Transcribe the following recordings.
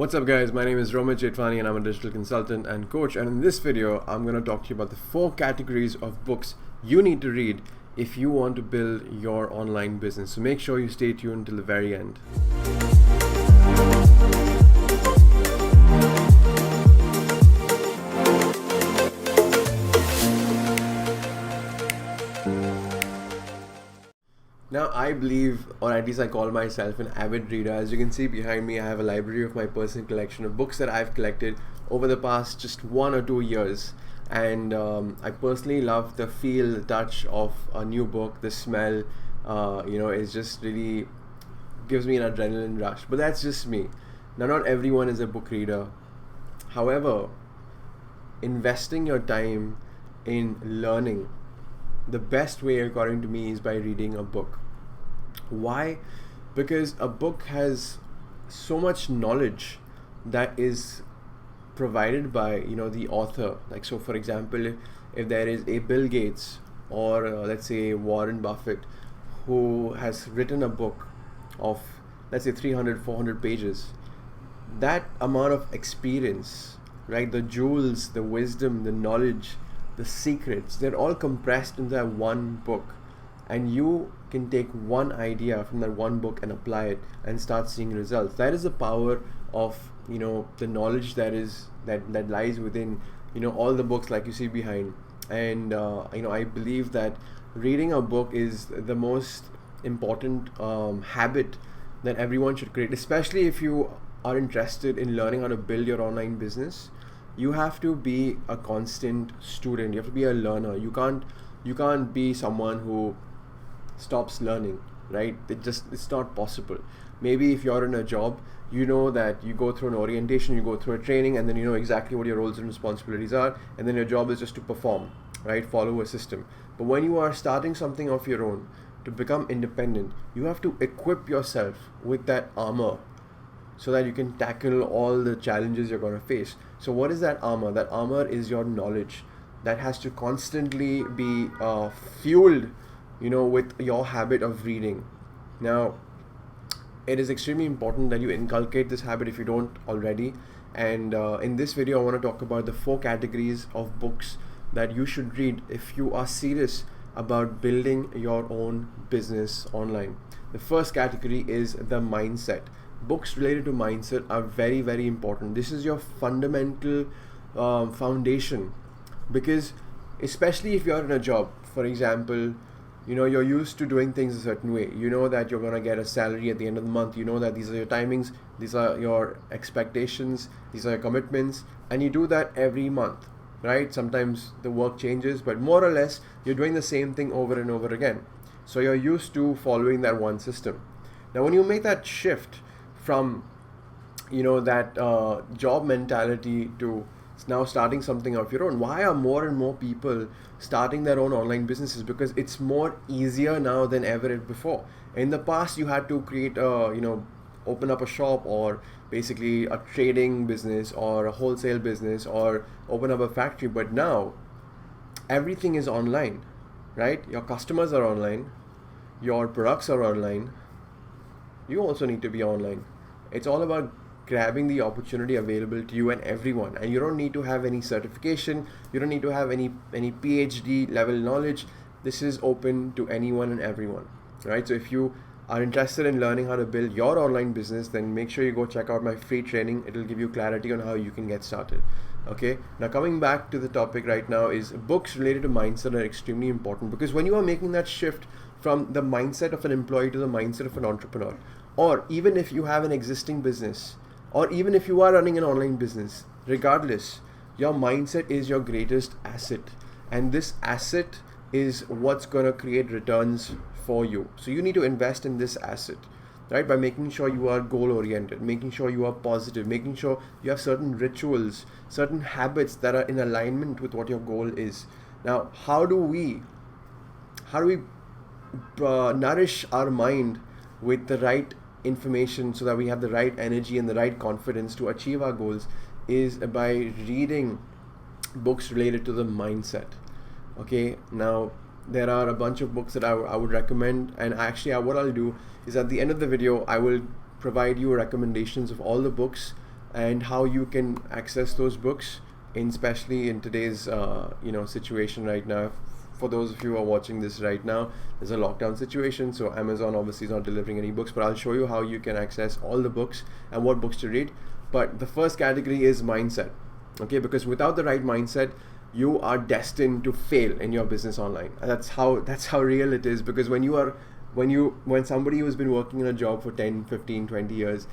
What's up guys, my name is Roman Chetwani and I'm a digital consultant and coach, and in this video I'm going to talk to you about the 4 categories of books you need to read if you want to build your online business. So make sure you stay tuned till the very end. Now I believe, or at least I call myself, an avid reader. As you can see behind me, I have a library of my personal collection of books that I've collected over the past just 1 or 2 years. And I personally love the feel, the touch of a new book, the smell, it just really gives me an adrenaline rush. But that's just me. Now, not everyone is a book reader. However, investing your time in learning, the best way according to me is by reading a book. Why? Because a book has so much knowledge that is provided by the author. Like, so for example, if there is a Bill Gates or let's say Warren Buffett who has written a book of, let's say, 300-400 pages, that amount of experience, right, the jewels, the wisdom, the knowledge, the secrets, they're all compressed into that one book, and you can take one idea from that one book and apply it and start seeing results. That is the power of the knowledge that lies within all the books like you see behind. And I believe that reading a book is the most important habit that everyone should create, especially if you are interested in learning how to build your online business. You have to be a constant student. You have to be a learner. You can't be someone who stops learning, right? It's not possible. Maybe if you're in a job, you know that you go through an orientation, you go through a training, and then you know exactly what your roles and responsibilities are, and then your job is just to perform, right? Follow a system. But when you are starting something of your own, to become independent, you have to equip yourself with that armor so that you can tackle all the challenges you're going to face. So what is that armor? That armor is your knowledge that has to constantly be fueled with your habit of reading. Now, it is extremely important that you inculcate this habit if you don't already. And in this video, I want to talk about the 4 categories of books that you should read if you are serious about building your own business online. The first category is the mindset. Books related to mindset are very, very important. This is your fundamental foundation, because especially if you're in a job, for example, you're used to doing things a certain way. You know that you're going to get a salary at the end of the month. You know that these are your timings, these are your expectations, these are your commitments, and you do that every month, right? Sometimes the work changes, but more or less you're doing the same thing over and over again. So you're used to following that one system. Now, when you make that shift from that job mentality to now starting something of your own, why are more and more people starting their own online businesses? Because it's more easier now than ever before. In the past, you had to create open up a shop, or basically a trading business, or a wholesale business, or open up a factory. But now everything is online, right? Your customers are online, your products are online, you also need to be online. It's all about grabbing the opportunity available to you and everyone, and you don't need to have any certification, you don't need to have any PhD level knowledge. This is open to anyone and everyone, right? So if you are interested in learning how to build your online business, then make sure you go check out my free training. It'll give you clarity on how you can get started. Okay, now coming back to the topic right now, is books related to mindset are extremely important, because when you are making that shift from the mindset of an employee to the mindset of an entrepreneur, or even if you have an existing business, or even if you are running an online business, regardless, your mindset is your greatest asset. And this asset is what's going to create returns for you. So you need to invest in this asset, right? By making sure you are goal oriented, making sure you are positive, making sure you have certain rituals, certain habits that are in alignment with what your goal is. Now, how do we nourish our mind with the right information so that we have the right energy and the right confidence to achieve our goals, is by reading books related to the mindset. Okay, now there are a bunch of books that I would recommend, and actually what I'll do is at the end of the video I will provide you recommendations of all the books and how you can access those books, especially in today's situation right now. For those of you who are watching this right now, there's a lockdown situation, so Amazon obviously is not delivering any books, but I'll show you how you can access all the books and what books to read. But the first category is mindset, okay? Because without the right mindset, you are destined to fail in your business online. And that's how real it is. Because when somebody who's been working in a job for 10, 15, 20 years,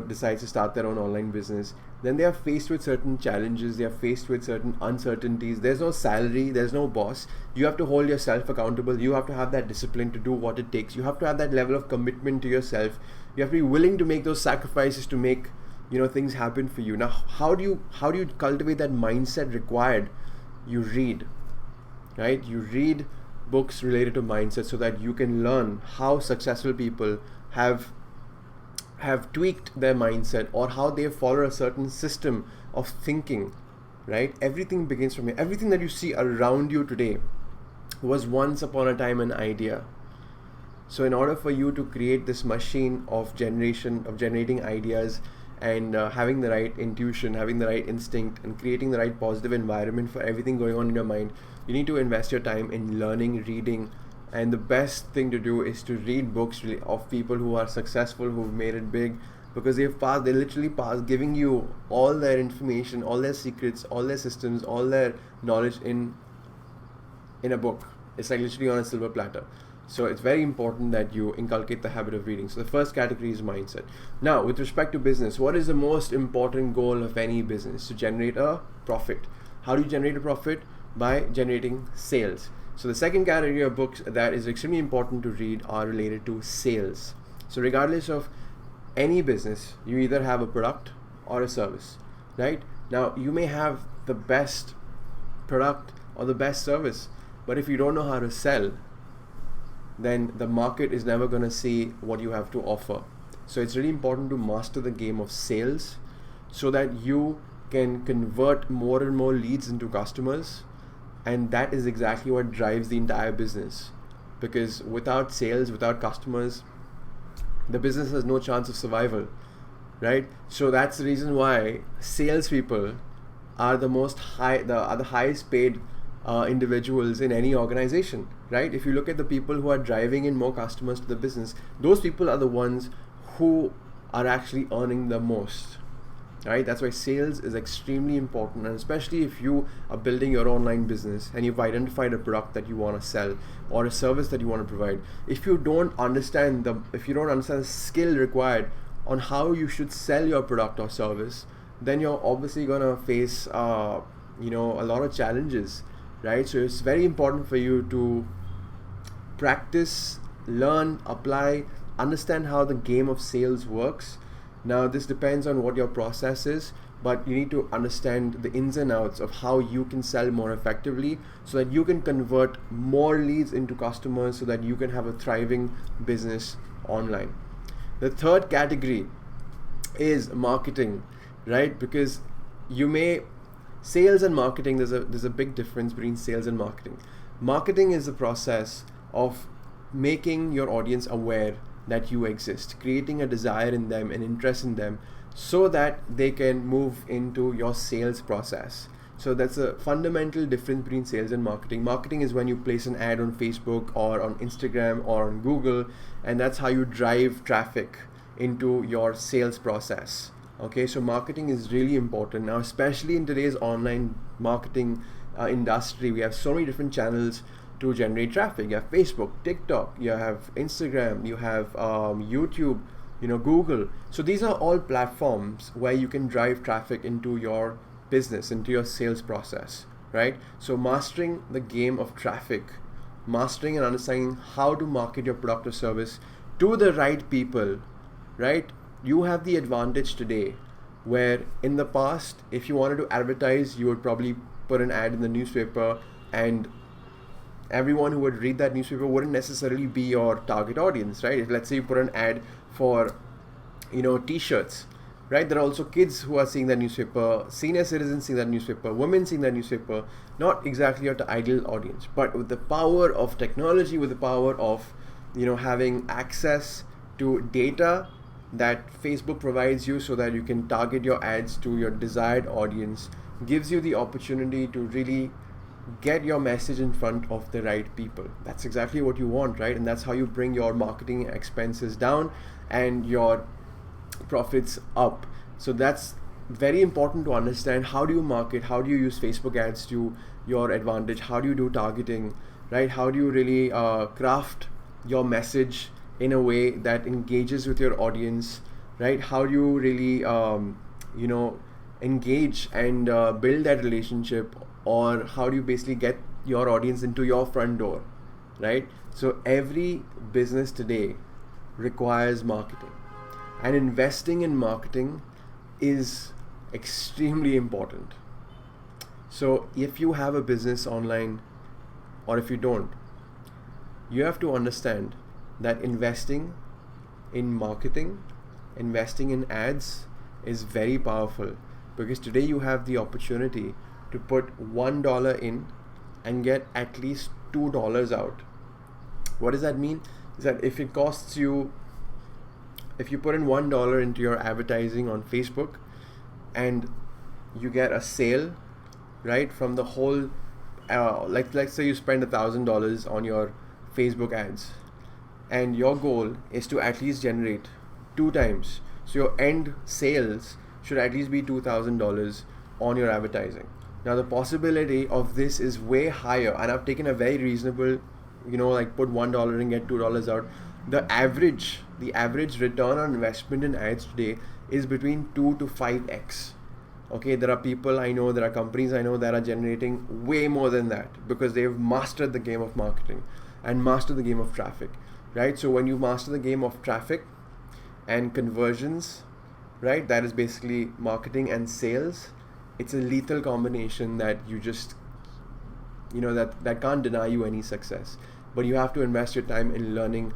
decides to start their own online business, then they are faced with certain challenges, they are faced with certain uncertainties. There's no salary, there's no boss. You have to hold yourself accountable. You have to have that discipline to do what it takes. You have to have that level of commitment to yourself. You have to be willing to make those sacrifices to make things happen for you. Now, how do you cultivate that mindset required? You read, right? You read books related to mindset so that you can learn how successful people have tweaked their mindset, or how they follow a certain system of thinking, right? Everything begins from here. Everything that you see around you today was once upon a time an idea. So in order for you to create this machine of generating ideas, and having the right intuition, having the right instinct, and creating the right positive environment for everything going on in your mind, you need to invest your time in learning, reading. And the best thing to do is to read books of people who are successful, who've made it big, because they literally passed, giving you all their information, all their secrets, all their systems, all their knowledge in a book. It's like literally on a silver platter. So it's very important that you inculcate the habit of reading. So the first category is mindset. Now, with respect to business, what is the most important goal of any business? To generate a profit. How do you generate a profit? By generating sales. So the second category of books that is extremely important to read are related to sales. So regardless of any business, you either have a product or a service, right? Now, you may have the best product or the best service, but if you don't know how to sell, then the market is never going to see what you have to offer. So it's really important to master the game of sales so that you can convert more and more leads into customers. And that is exactly what drives the entire business. Because without sales, without customers, the business has no chance of survival, right? So that's the reason why salespeople are the highest paid individuals in any organization, right? If you look at the people who are driving in more customers to the business, those people are the ones who are actually earning the most, right? That's why sales is extremely important, and especially if you are building your online business and you've identified a product that you want to sell or a service that you want to provide. If you don't understand the skill required on how you should sell your product or service, then you're obviously gonna face a lot of challenges, right? So it's very important for you to practice, learn, apply, understand how the game of sales works. Now, this depends on what your process is, but you need to understand the ins and outs of how you can sell more effectively so that you can convert more leads into customers, so that you can have a thriving business online. The third category is marketing, right? Because sales and marketing, there's a big difference between sales and marketing. Marketing is the process of making your audience aware that you exist, creating a desire in them, an interest in them, so that they can move into your sales process. So that's a fundamental difference between sales and marketing. Marketing is when you place an ad on Facebook or on Instagram or on Google, and that's how you drive traffic into your sales process. Okay, so marketing is really important now, especially in today's online marketing industry. We have so many different channels to generate traffic. You have Facebook, TikTok, you have Instagram, you have YouTube, Google. So these are all platforms where you can drive traffic into your business, into your sales process, right? So mastering the game of traffic, mastering and understanding how to market your product or service to the right people, right? You have the advantage today, where in the past, if you wanted to advertise, you would probably put an ad in the newspaper, and everyone who would read that newspaper wouldn't necessarily be your target audience, right? If, let's say, you put an ad for T-shirts, right? There are also kids who are seeing that newspaper, senior citizens seeing that newspaper, women seeing that newspaper, not exactly your ideal audience. But with the power of technology, with the power of having access to data, that Facebook provides you so that you can target your ads to your desired audience gives you the opportunity to really get your message in front of the right people. That's exactly what you want, right? And that's how you bring your marketing expenses down and your profits up. So that's very important to understand. How do you market? How do you use Facebook ads to your advantage? How do you do targeting, right? How do you really craft your message in a way that engages with your audience, right? How do you really engage and build that relationship, or how do you basically get your audience into your front door, right? So every business today requires marketing, and investing in marketing is extremely important. So if you have a business online, or if you don't, you have to understand that investing in marketing, investing in ads is very powerful, because today you have the opportunity to put $1 in and get at least $2 out. What does that mean? Is that if it costs you, if you put in $1 into your advertising on Facebook and you get a sale, right, from the whole, let's say you spend $1,000 on your Facebook ads, and your goal is to at least generate 2 times. So your end sales should at least be $2,000 on your advertising. Now the possibility of this is way higher, and I've taken a very reasonable, like put $1 and get $2 out. The average return on investment in ads today is between 2 to 5x. Okay, there are people I know, there are companies I know that are generating way more than that, because they've mastered the game of marketing and mastered the game of traffic, right? So when you master the game of traffic and conversions, right, that is basically marketing and sales. It's a lethal combination that you just, that can't deny you any success. But you have to invest your time in learning,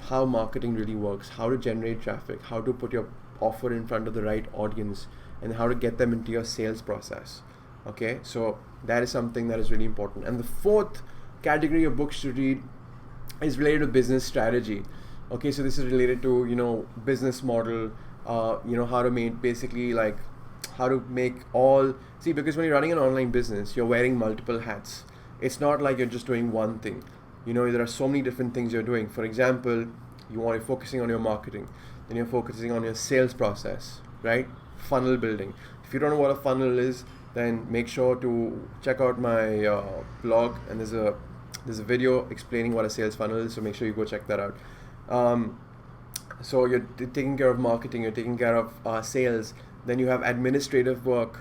how marketing really works, how to generate traffic, how to put your offer in front of the right audience, and how to get them into your sales process. Okay, so that is something that is really important. And the fourth category of books to read is related to business strategy. Okay, so this is related to, business model, how to make, basically, like how to make because when you're running an online business, you're wearing multiple hats. It's not like you're just doing one thing. There are so many different things you're doing. For example, you're focusing on your marketing, then you're focusing on your sales process, right? Funnel building. If you don't know what a funnel is, then make sure to check out my blog, and there's a video explaining what a sales funnel is, so make sure you go check that out. So you're taking care of marketing, you're taking care of sales, then you have administrative work,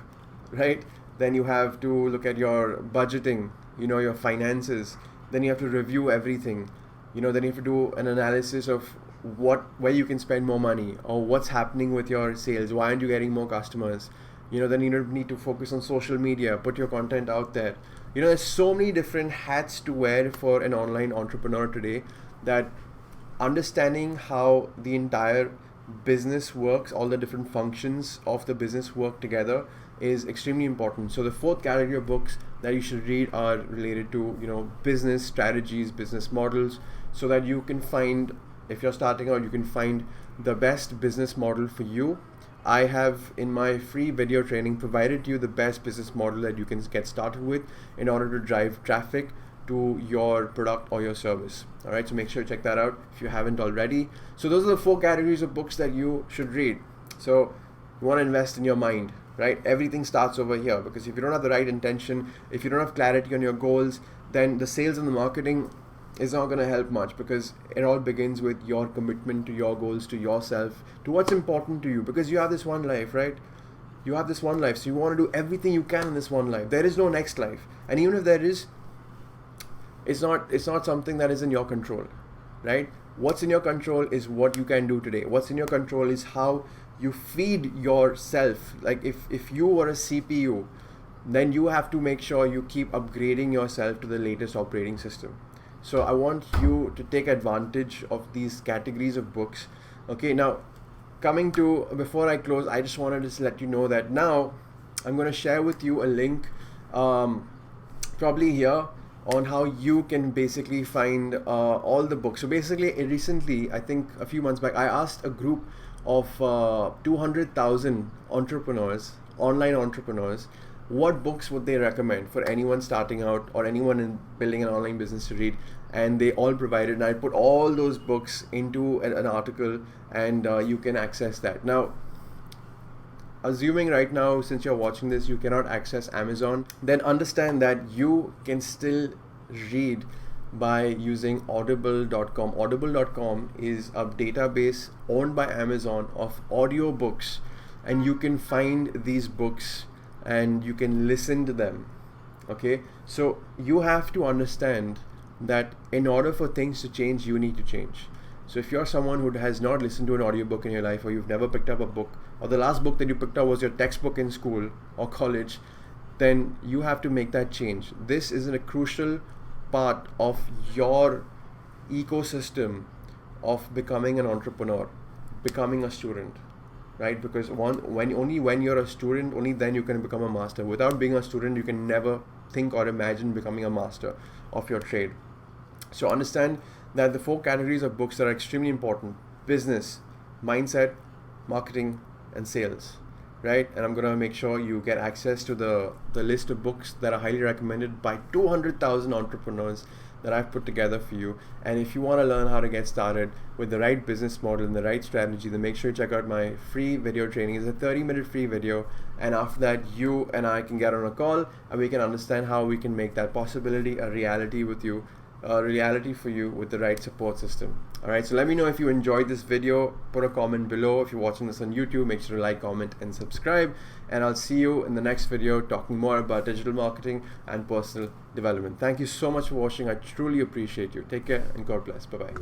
right? Then you have to look at your budgeting, your finances, then you have to review everything, then you have to do an analysis of where you can spend more money, or what's happening with your sales, why aren't you getting more customers, then you need to focus on social media, put your content out there. There's so many different hats to wear for an online entrepreneur today, that understanding how the entire business works, all the different functions of the business work together, is extremely important. So the fourth category of books that you should read are related to business strategies, business models, so that you can find, if you're starting out, you can find the best business model for you. I have, in my free video training, provided you the best business model that you can get started with in order to drive traffic to your product or your service. All right, so make sure to check that out if you haven't already. So those are the 4 categories of books that you should read. So you want to invest in your mind, right? Everything starts over here, because if you don't have the right intention, if you don't have clarity on your goals, then the sales and the marketing is not going to help much, because it all begins with your commitment to your goals, to yourself, to what's important to you, because you have this one life, right? You have this one life, so you want to do everything you can in this one life. There is no next life, and even if there is, it's not something that is in your control, right? What's in your control is what you can do today. What's in your control is how you feed yourself. Like if you were a CPU, then you have to make sure you keep upgrading yourself to the latest operating system. So I want you to take advantage of these categories of books. Okay, now before I close, I just wanted to let you know that now I'm going to share with you a link, probably here on how you can basically find all the books. So basically, recently, I think a few months back, I asked a group of 200,000 entrepreneurs, online entrepreneurs, what books would they recommend for anyone starting out or anyone in building an online business to read, and they all provided, and I put all those books into an article, and you can access that. Now, assuming right now, since you're watching this, you cannot access Amazon, then understand that you can still read by using audible.com. Audible.com is a database owned by Amazon of audiobooks, and you can find these books and you can listen to them. Okay, so you have to understand that in order for things to change, you need to change. So if you're someone who has not listened to an audiobook in your life, or you've never picked up a book, or the last book that you picked up was your textbook in school or college, then you have to make that change. This is a crucial part of your ecosystem of becoming an entrepreneur, becoming a student, right? Because only when you're a student, only then you can become a master. Without being a student, you can never think or imagine becoming a master of your trade. So understand that the 4 categories of books that are extremely important: business, mindset, marketing, and sales, right? And I'm gonna make sure you get access to the list of books that are highly recommended by 200,000 entrepreneurs that I've put together for you. And if you want to learn how to get started with the right business model and the right strategy, then make sure you check out my free video training. It's a 30-minute free video, and after that, you and I can get on a call and we can understand how we can make that possibility a reality with you, a reality for you, with the right support system. All right, so let me know if you enjoyed this video. Put a comment below. If you're watching this on YouTube, make sure to like, comment, and subscribe, and I'll see you in the next video talking more about digital marketing and personal development. Thank you so much for watching. I truly appreciate you. Take care and God bless. Bye-bye.